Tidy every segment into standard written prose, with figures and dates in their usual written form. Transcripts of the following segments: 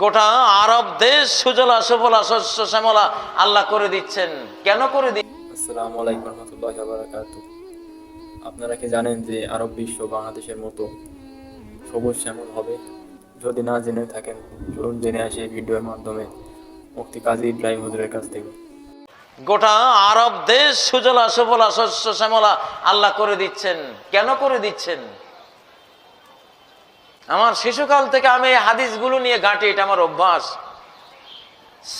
গোটা আরব দেশ সুজলা সুফলা শস্য শ্যামলা আল্লাহ করে দিচ্ছেন। কেন করে দিচ্ছেন? আসসালামু আলাইকুম রহমতুল্লাহি ওয়া বারাকাতুহু। আপনারা কি জানেন যে আরব বিশ্ব বাংলাদেশের মতো সবুজ শ্যামল হবে? যদি না জেনে থাকেন, চলুন জেনে আসি এই ভিডিওর মাধ্যমে মুফতি কাজী ইব্রাহিম হুজুরের কাছ থেকে। গোটা আরব দেশ সুজলা সুফলা শস্য শ্যামলা আল্লাহ করে দিচ্ছেন। কেন করে দিচ্ছেন? আমার শিশুকাল থেকে আমি এই হাদিসগুলো নিয়ে ঘাঁটি, এটা আমার অভ্যাস।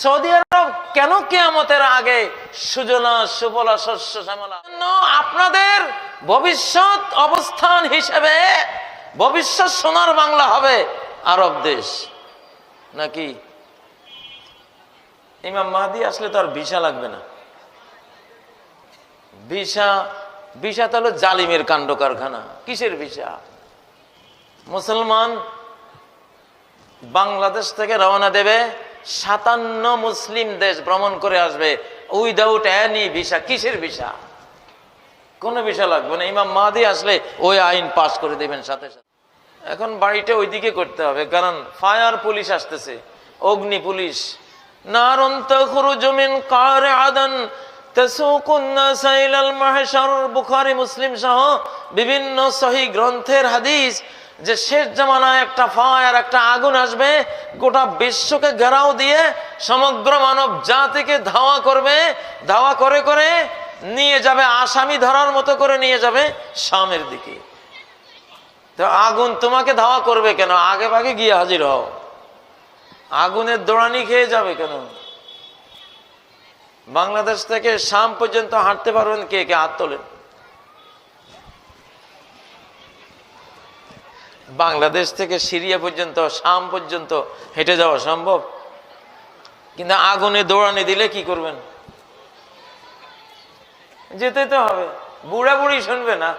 সৌদি আরব কেন কিয়ামতের আগে সুজলা সুফলা শস্য শ্যামলা? আপনাদের ভবিষ্যৎ অবস্থান হিসেবে ভবিষ্যৎ সোনার বাংলা হবে আরব দেশ নাকি? ইমাম মাহদি আসলে তো আর ভিসা লাগবে না। ভিসা তো হলো জালিমের কাণ্ড কারখানা। কিসের ভিসা? মুসলমান বাংলাদেশ থেকে রওনা দেবে, 57 মুসলিম দেশ ভ্রমণ করে আসবে উইদাউট এনি ভিসা। কিসের ভিসা? কোনো ভিসা লাগবে না। ইমাম মাহদি আসলে ওই আইন পাস করে দেবেন সাথে সাথে। এখন বাড়িটা ওইদিকে করতে হবে, কারণ ফায়ার পুলিশ আসতেছে, অগ্নি পুলিশ। নারুন তাখরুজু মিন কারি আদান তাসুকুন নাস ইলাল মাহশার। বুখারী মুসলিম সহ বিভিন্ন সহিহ গ্রন্থের হাদিস যে শেষ জামানায় একটা ফায়ার, একটা আগুন আসবে, গোটা বিশ্বকে ঘেরাও দিয়ে সমগ্র মানব জাতিকে ধাওয়া করবে। ধাওয়া করে করে নিয়ে যাবে, আসামি ধরার মতো করে নিয়ে যাবে শামের দিকে। তো আগুন তোমাকে ধাওয়া করবে কেন? আগে ভাগে গিয়ে হাজির হও। আগুনের দৌড়ানি খেয়ে যাবে কেন? বাংলাদেশ থেকে শাম পর্যন্ত হাঁটতে পারবেন কে কে? হাত তোলেন। বাংলাদেশ থেকে সিরিয়া পর্যন্ত, শাম পর্যন্ত হেঁটে যাওয়া সম্ভব? কিন্তু আগুনে দৌড়ানি দিলে কি করবেন? যেতে তো হবে। বুড়া বুড়ি শুনবে না,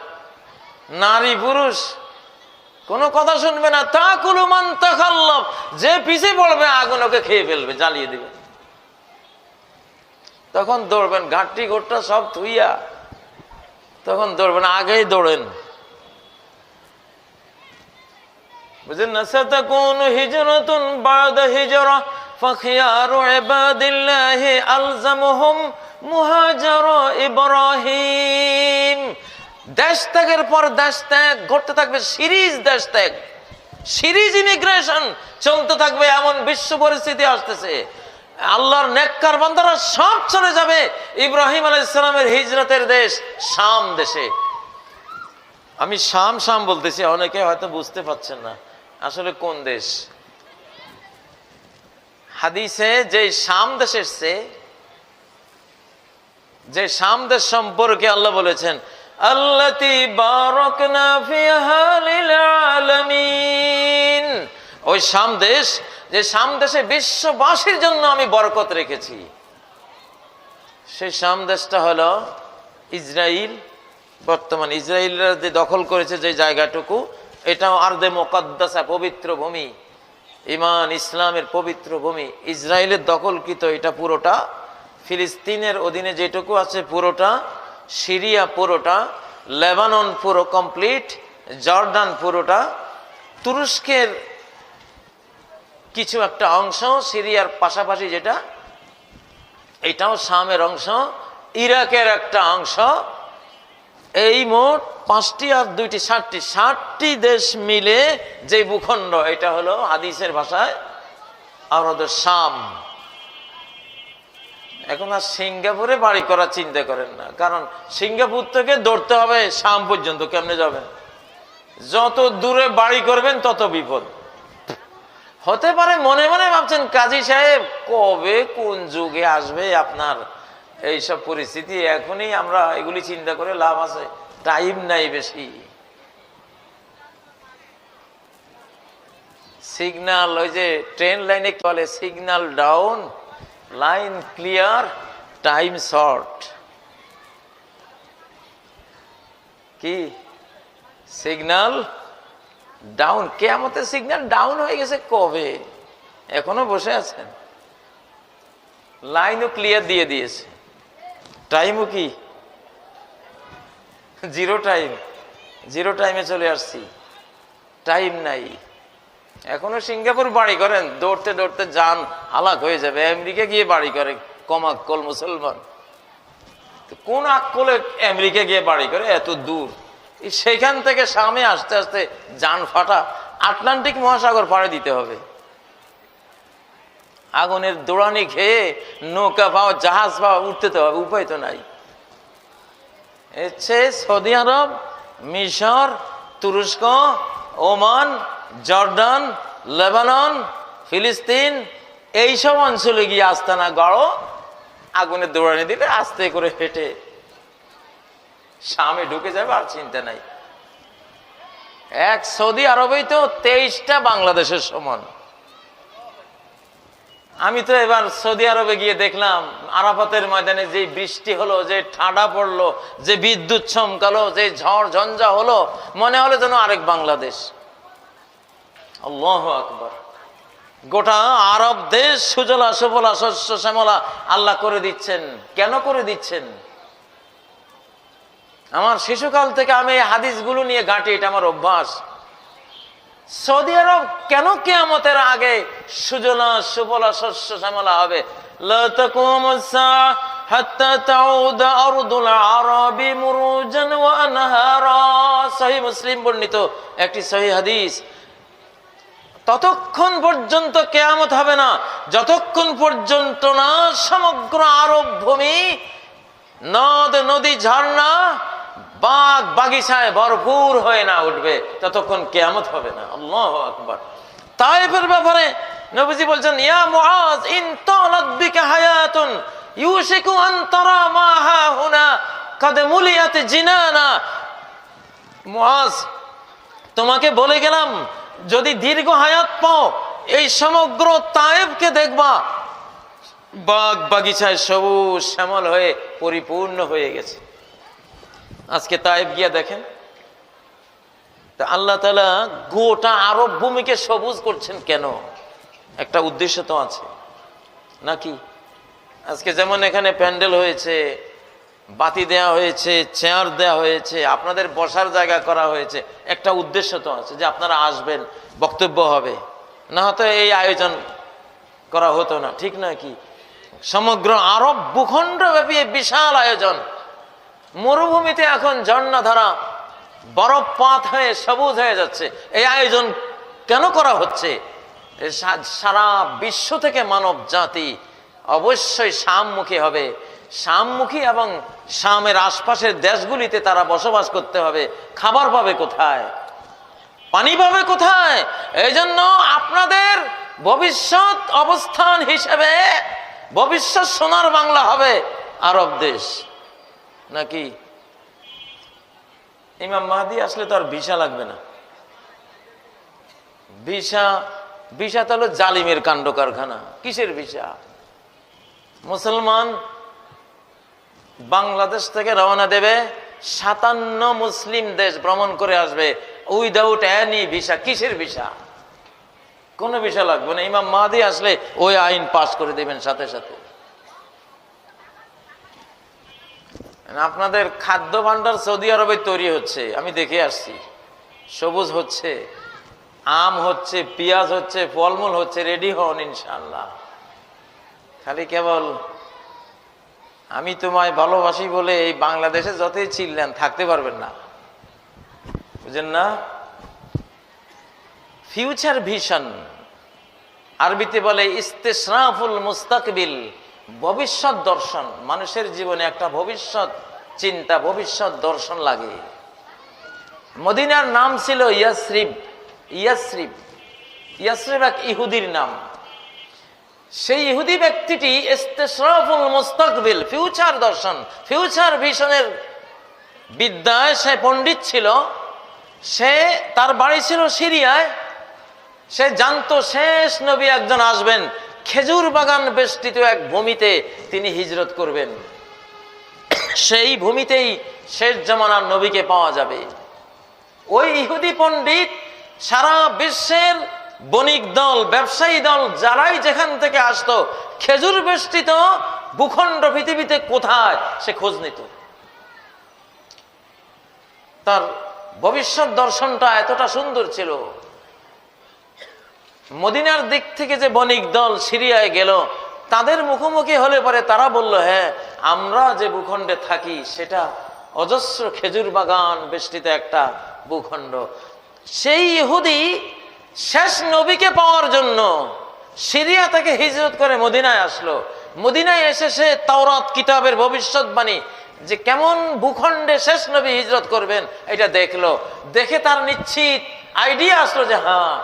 নারী পুরুষ কোনো কথা শুনবে না। তাকুলু মান তাখাল্লাফ, যে পিছে পড়বে আগুন ওকে খেয়ে ফেলবে, জ্বালিয়ে দিবে। তখন দৌড়বেন, ঘাটটি ঘোটটা সব থুইয়া তখন দৌড়বেন। আগেই দৌড়েন, বুঝলেন না? সাতাকুনু হিজরাতুন বাদা হিজরা ফাখিয়ারু ইবাদিল্লাহি আলজামুহুম মুহাজারা ইব্রাহিম। দেশ ত্যাগের পর দেশ ত্যাগ ঘটতে থাকবে, সিরিজ দেশ ত্যাগ, সিরিজ ইমিগ্রেশন চলতে থাকবে। এমন বিশ্ব পরিস্থিতি আসতেছে, আল্লাহর নেককার বান্দারা সব চলে যাবে ইব্রাহিম আলাইহিস সালামের হিজরতের দেশ শাম দেশে। আমি শাম শাম বলতেছি, অনেকে হয়তো বুঝতে পারছেন না আসলে কোন দেশ। হাদিসে যে শাম দেশ এসছে, যে শাম দেশ সম্পর্কে আল্লাহ বলেছেন আল্লাতী বারাকনা ফিহা লিল আলামিন। ওই শাম দেশ, যে শাম দেশে বিশ্ববাসীর জন্য আমি বরকত রেখেছি, সেই শাম দেশটা হলো ইসরাইল। বর্তমান ইসরায়েলরা যে দখল করেছে যে জায়গাটুকু, এটাও আরদে মুকাদ্দাসা, পবিত্র ভূমি, ইমান ইসলামের পবিত্র ভূমি। ইসরায়েলের দখলকৃত এটা পুরোটা, ফিলিস্তিনের অধীনে যেটুকু আছে পুরোটা, সিরিয়া পুরোটা, লেবানন পুরো কমপ্লিট, জর্ডান পুরোটা, তুরস্কের কিছু একটা অংশ, সিরিয়ার পাশাপাশি যেটা, এটাও শামের অংশ, ইরাকের একটা অংশ। এই মোট 5টি আর 2টি 60টি দেশ মিলে যে ভূখণ্ড, এটা হলো হাদিসের ভাষায় আরদে শাম। এখন আর সিঙ্গাপুরে বাড়ি করার চিন্তা করেন না, কারণ সিঙ্গাপুর থেকে দৌড়তে হবে শাম পর্যন্ত। কেমনে যাবেন? যত দূরে বাড়ি করবেন তত বিপদ। হতে পারে মনে মনে ভাবছেন কাজী সাহেব কবে কোন যুগে আসবে আপনার এইসব পরিস্থিতি, এখনই আমরা এগুলি চিন্তা করে লাভ আছে? টাইম নাই বেশি। সিগন্যাল, ওই যে ট্রেন লাইনে কি বলে, signal down, line clear, time short. কি সিগন্যাল ডাউন? কিয়ামতে সিগন্যাল ডাউন হয়ে গেছে কবে? এখনো বসে আছেন? লাইনও ক্লিয়ার দিয়ে দিয়েছে, টাইমও কি জিরো টাইম, জিরো টাইমে চলে আসছি, টাইম নাই। এখনো সিঙ্গাপুর বাড়ি করেন, দৌড়তে দৌড়তে যান হালাক হয়ে যাবে। আমেরিকা গিয়ে বাড়ি করে কম আক্কল মুসলমান। কোন আক্কলে আমেরিকা গিয়ে বাড়ি করে এত দূর? সেখান থেকে সামনে আসতে আসতে যান ফাটা, আটলান্টিক মহাসাগর পাড়ে দিতে হবে। আগুনের দৌড়ানি খেয়ে নৌকা পাওয়া, জাহাজ পাওয়া, উঠতে তো হবে, উপায় তো নাই। এসছে সৌদি আরব, মিশর, তুরস্ক, ওমান, জর্ডান, লেবানন, ফিলিস্তিন, এইসব অঞ্চলে গিয়ে আস্তানা গড়ো, আগুনের দৌড়ানি দিলে আস্তে করে হেঁটে সামনে ঢুকে যাবে, আর চিন্তা নাই। এক সৌদি আরবেই তো 23টা বাংলাদেশের সমান। আমি তো এবার সৌদি আরবে গিয়ে দেখলাম আরাফাতের ময়দানে যে বৃষ্টি হলো, যে ঠান্ডা পড়লো, যে বিদ্যুৎ চমকালো, যে ঝড় ঝঞ্ঝা হলো, মনে হলো যেন আরেক বাংলাদেশ। আল্লাহু আকবার। গোটা আরব দেশ সুজলা সুফলা শস্য শ্যামলা আল্লাহ করে দিচ্ছেন। কেন করে দিচ্ছেন? আমার শিশুকাল থেকে আমি এই হাদিসগুলো নিয়ে ঘাঁটি, এটা আমার অভ্যাস। সৌদি আরব কেন কিয়ামতের আগে সুজলা সুফলা শস্য শ্যামলা হবে? লা তাকুমুস সাআ হাত্তা তাউদা আরদুল আরাবি মুরুজান ওয়া আনহারা। সহিহ মুসলিম বর্ণিত একটি সহিহ হাদিস। ততক্ষণ পর্যন্ত কিয়ামত হবে না যতক্ষণ পর্যন্ত না সমগ্র আরব ভূমি নদ নদী ঝর্ণা বাগ বাগিচায় ভরপুর হয়ে না উঠবে, ততক্ষণ কিয়ামত হবে না। আল্লাহু আকবার। তায়েফের ব্যাপারে নবীজি বলছেন, ইয়া মুআজ ইন তালাত বিকা হায়াতুন ইউশিকু আন তারা মা হাহুনা কাদ মুলিয়াত জিনানা। মুআজ, তোমাকে বলে গেলাম, যদি দীর্ঘ হায়াত পাও এই সমগ্র তায়েফকে দেখবা বাগ বাগিচায় সবুজ শ্যামল হয়ে পরিপূর্ণ হয়ে গেছে। আজকে তায়েফ গিয়া দেখেন, তা আল্লাহ তাআলা গোটা আরব ভূমিকে সবুজ করছেন কেন? একটা উদ্দেশ্য তো আছে নাকি? আজকে যেমন এখানে প্যান্ডেল হয়েছে, বাতি দেয়া হয়েছে, চেয়ার দেয়া হয়েছে, আপনাদের বসার জায়গা করা হয়েছে, একটা উদ্দেশ্য তো আছে যে আপনারা আসবেন, বক্তব্য হবে, না হয়তো এই আয়োজন করা হতো না, ঠিক না কি? সমগ্র আরব ভূখণ্ডব্যাপী বিশাল আয়োজন। মরুভূমিতে এখন ঝর্ণাধারা বরফপাত হয়ে সবুজ হয়ে যাচ্ছে। এই আয়োজন কেন করা হচ্ছে? সারা বিশ্ব থেকে মানব জাতি অবশ্যই শামমুখী হবে। শামমুখী এবং শামের আশপাশের দেশগুলিতে তারা বসবাস করতে হবে। খাবার পাবে কোথায়? পানি পাবে কোথায়? এই জন্য আপনাদের ভবিষ্যৎ অবস্থান হিসেবে ভবিষ্যৎ সোনার বাংলা হবে আরব দেশ, নাকি? ইমাম মাহদি আসলে তো আর ভিসা লাগবে না। ভিসা তো হলো জালিমের কাণ্ড কারখানা। কিসের ভিসা? মুসলমান বাংলাদেশ থেকে রওনা দেবে, 57 মুসলিম দেশ ভ্রমণ করে আসবে উইদাউট এনি ভিসা। কিসের ভিসা? কোনো ভিসা লাগবে না। ইমাম মাহদি আসলে ওই আইন পাস করে দেবেন সাথে সাথে। আপনাদের খাদ্য ভান্ডার সৌদি আরবে তৈরি হচ্ছে, আমি দেখে আসছি। সবুজ হচ্ছে, আম হচ্ছে, পেঁয়াজ হচ্ছে, ফলমূল হচ্ছে, রেডি হন ইনশাআল্লাহ। খালি কেবল আমি তোমায় ভালোবাসি বলে এই বাংলাদেশে যতই চিল্লেন থাকতে পারবেন না, বুঝেন না? ফিউচার ভিশন, আরবিতে বলে ইস্তেশরাফুল মুস্তাকবিল, ভবিষ্যৎ দর্শন। মানুষের জীবনে একটা ভবিষ্যৎ চিন্তা, ভবিষ্যৎ দর্শন লাগে। মদিনার নাম ছিল ইয়াসরিব। ইয়াসরিব ইয়াসরিব এক ইহুদির নাম। সেই ইহুদি ব্যক্তিটি ইস্তেশরাফুল মুস্তাকবিল, ফিউচার দর্শন, ফিউচার ভিশনের বিদ্যায় সে পণ্ডিত ছিল। সে, তার বাড়ি ছিল সিরিয়ায়। সে জানতো শেষ নবী একজন আসবেন, খেজুর বাগান বেষ্টিত এক ভূমিতে তিনি হিজরত করবেন। সেই ভূমিতেই শেষ জামানার নবীকে পাওয়া যাবে। ওই ইহুদি পণ্ডিত সারা বিশ্বের বণিক দল, ব্যবসায়ী দল, যারাই যেখান থেকে আসতো, খেজুর বেষ্টিত ভূখণ্ড পৃথিবীতে কোথায় সে খোঁজ নিত। তার ভবিষ্যৎ দর্শনটা এতটা সুন্দর ছিল। মদিনার দিক থেকে যে বণিক দল সিরিয়ায় গেল, তাদের মুখোমুখি হলে পরে তারা বলল, হ্যাঁ আমরা যে ভূখণ্ডে থাকি সেটা অজস্র খেজুর বাগান বেষ্টিত একটা ভূখণ্ড। সেই ইহুদি শেষ নবীকে পাওয়ার জন্য সিরিয়া থেকে হিজরত করে মদিনায় আসলো। মদিনায় এসে সে তাওরাত কিতাবের ভবিষ্যৎবাণী যে কেমন ভূখণ্ডে শেষ নবী হিজরত করবেন এটা দেখলো। দেখে তার নিশ্চিত আইডিয়া আসলো যে হ্যাঁ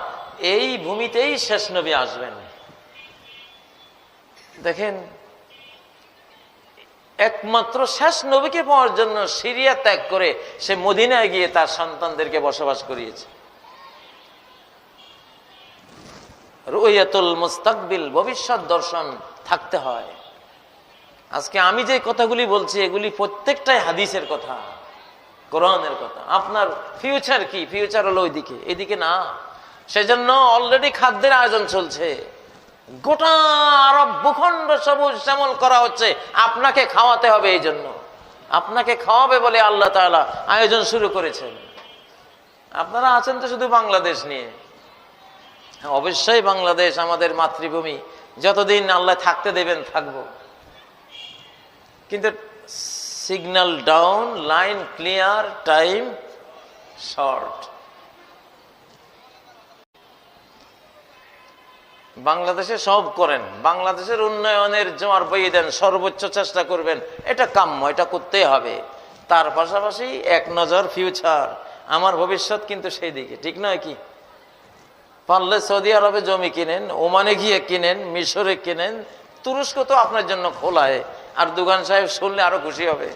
এই ভূমিতেই শেষ নবী আসবেন। দেখেন, একমাত্র শেষ নবীকে পাওয়ার জন্য সিরিয়া ত্যাগ করে সে মদিনায় গিয়ে তার সন্তানদেরকে বসবাস করিয়েছে। রুয়াতুল মুস্তাকবিল, ভবিষ্যৎ দর্শন থাকতে হয়। আজকে আমি যে কথাগুলি বলছি এগুলি প্রত্যেকটাই হাদিসের কথা, কোরআনের কথা। আপনার ফিউচার কি? ফিউচার হলো ওইদিকে, এদিকে না। সেজন্য অলরেডি খাদ্যের আয়োজন চলছে, গোটা আরব ভূখণ্ড সবুজ শ্যামল করা হচ্ছে। আপনাকে খাওয়াতে হবে, এই জন্য আপনাকে খাওয়াবে বলে আল্লাহ তাআলা আয়োজন শুরু করেছেন। আপনারা আছেন তো শুধু বাংলাদেশ নিয়ে। অবশ্যই বাংলাদেশ আমাদের মাতৃভূমি, যতদিন আল্লাহ থাকতে দেবেন থাকবো, কিন্তু signal down, line clear, time short. বাংলাদেশে সব করেন, বাংলাদেশের উন্নয়নের জোয়ার বইয়ে দেন, সর্বোচ্চ চেষ্টা করবেন, এটা কাম্য, এটা করতেই হবে। তার পাশাপাশি এক নজর ফিউচার, আমার ভবিষ্যৎ কিন্তু সেই দিকে, ঠিক নয় কি? পারলে সৌদি আরবে জমি কিনেন, ওমানে গিয়ে কিনেন, মিশরে কিনেন, তুরস্ক তো আপনার জন্য খোলায়। আর দুগান সাহেব শুনলে আরো খুশি হবে।